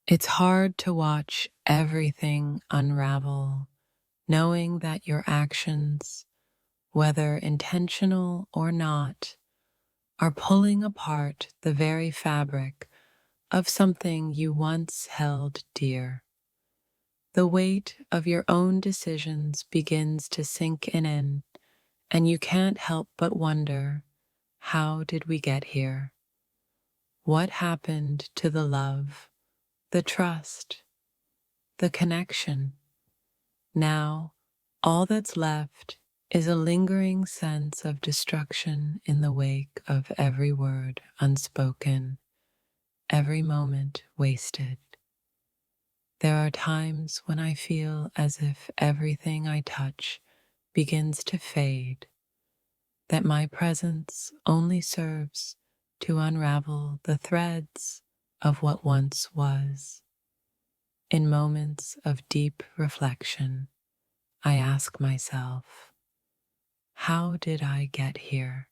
It's hard to watch everything unravel, knowing that your actions, whether intentional or not, are pulling apart the very fabric of something you once held dear. The weight of your own decisions begins to sink in, and you can't help but wonder, how did we get here? What happened to the love, the trust, the connection? Now, all that's left is a lingering sense of destruction in the wake of every word unspoken, every moment wasted. There are times when I feel as if everything I touch begins to fade, that my presence only serves to unravel the threads of what once was. In moments of deep reflection, I ask myself, how did I get here?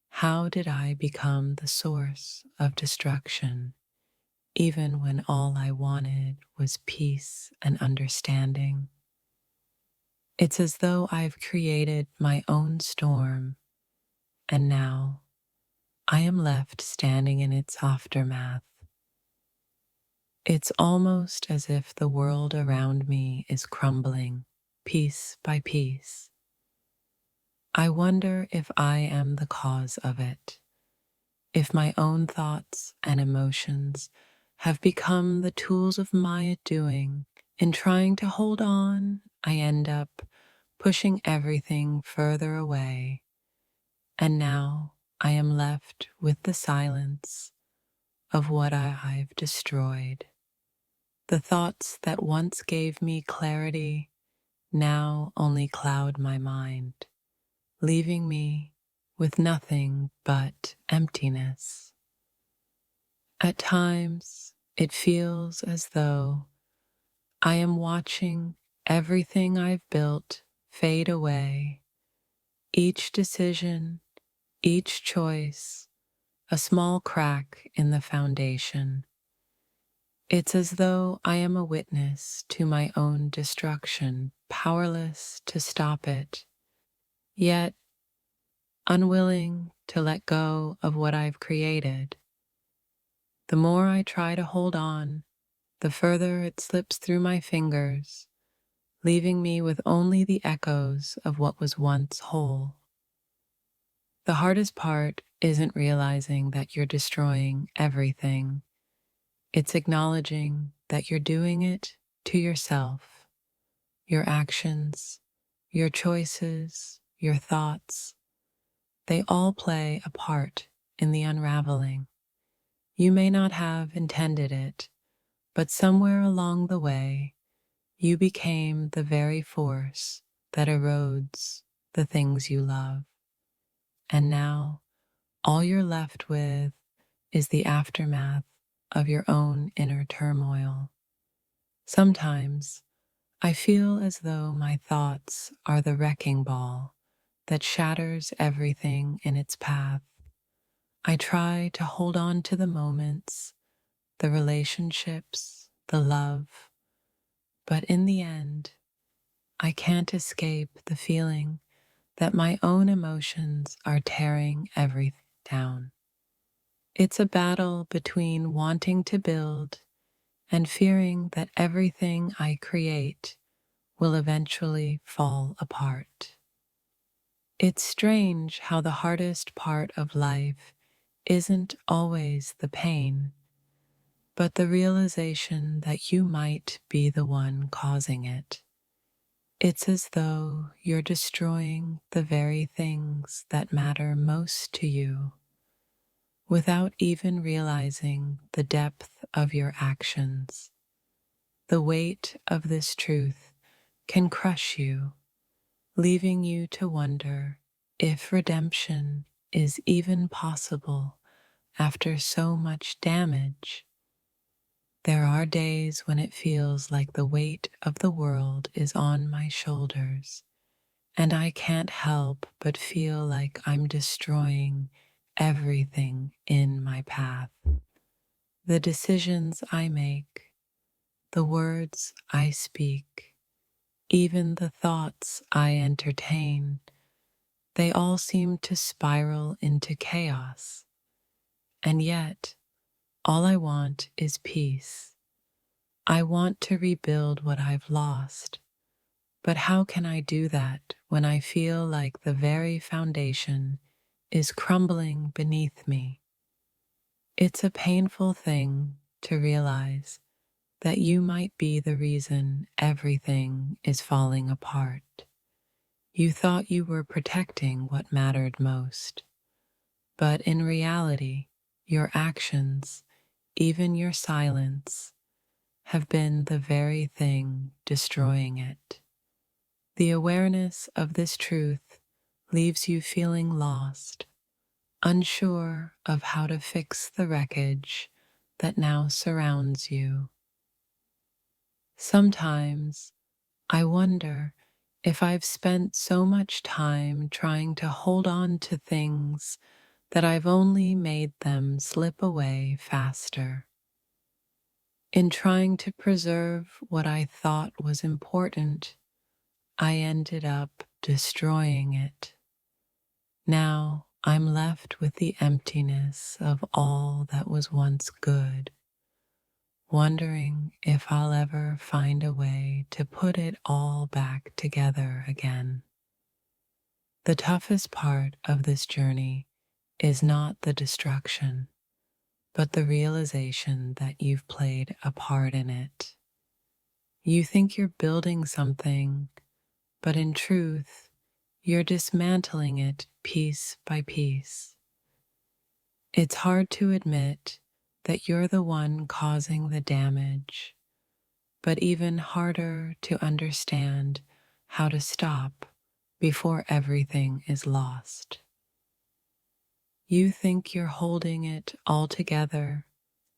How did I become the source of destruction, even when all I wanted was peace and understanding? It's as though I've created my own storm, and now I am left standing in its aftermath. It's almost as if the world around me is crumbling, piece by piece. I wonder if I am the cause of it, if my own thoughts and emotions have become the tools of my doing. In trying to hold on, I end up pushing everything further away, and now I am left with the silence of what I've destroyed. The thoughts that once gave me clarity now only cloud my mind, leaving me with nothing but emptiness. At times, it feels as though I am watching everything I've built fade away, each decision, each choice, a small crack in the foundation. It's as though I am a witness to my own destruction, powerless to stop it, yet unwilling to let go of what I've created. The more I try to hold on, the further it slips through my fingers, leaving me with only the echoes of what was once whole. The hardest part isn't realizing that you're destroying everything. It's acknowledging that you're doing it to yourself. Your actions, your choices, your thoughts, they all play a part in the unraveling. You may not have intended it, but somewhere along the way, you became the very force that erodes the things you love. And now, all you're left with is the aftermath of your own inner turmoil. Sometimes, I feel as though my thoughts are the wrecking ball that shatters everything in its path. I try to hold on to the moments, the relationships, the love, but in the end, I can't escape the feeling that my own emotions are tearing everything down. It's a battle between wanting to build and fearing that everything I create will eventually fall apart. It's strange how the hardest part of life isn't always the pain, but the realization that you might be the one causing it. It's as though you're destroying the very things that matter most to you without even realizing the depth of your actions. The weight of this truth can crush you, leaving you to wonder if redemption is even possible after so much damage. There are days when it feels like the weight of the world is on my shoulders, and I can't help but feel like I'm destroying everything in my path. The decisions I make, the words I speak, even the thoughts I entertain, they all seem to spiral into chaos. And yet, all I want is peace. I want to rebuild what I've lost. But how can I do that when I feel like the very foundation is crumbling beneath me? It's a painful thing to realize that you might be the reason everything is falling apart. You thought you were protecting what mattered most, but in reality, your actions, even your silence, have been the very thing destroying it. The awareness of this truth leaves you feeling lost, unsure of how to fix the wreckage that now surrounds you. Sometimes I wonder if I've spent so much time trying to hold on to things that I've only made them slip away faster. In trying to preserve what I thought was important, I ended up destroying it. Now I'm left with the emptiness of all that was once good, wondering if I'll ever find a way to put it all back together again. The toughest part of this journey is not the destruction, but the realization that you've played a part in it. You think you're building something, but in truth, you're dismantling it piece by piece. It's hard to admit that you're the one causing the damage, but even harder to understand how to stop before everything is lost. You think you're holding it all together,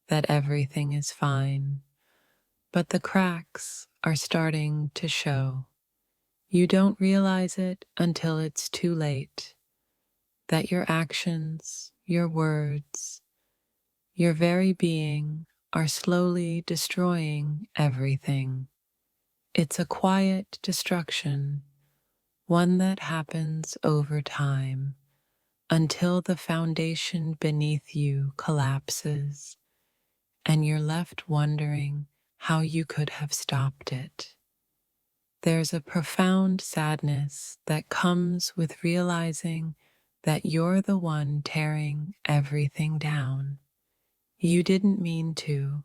that everything is fine, but the cracks are starting to show. You don't realize it until it's too late, that your actions, your words, your very being are slowly destroying everything. It's a quiet destruction, one that happens over time until the foundation beneath you collapses and you're left wondering how you could have stopped it. There's a profound sadness that comes with realizing that you're the one tearing everything down. You didn't mean to,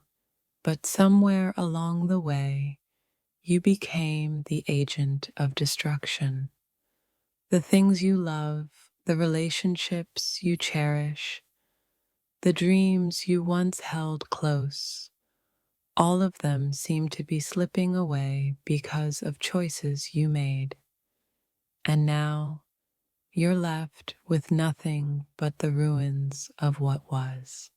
but somewhere along the way, you became the agent of destruction. The things you love, the relationships you cherish, the dreams you once held close, all of them seem to be slipping away because of choices you made. And now you're left with nothing but the ruins of what was.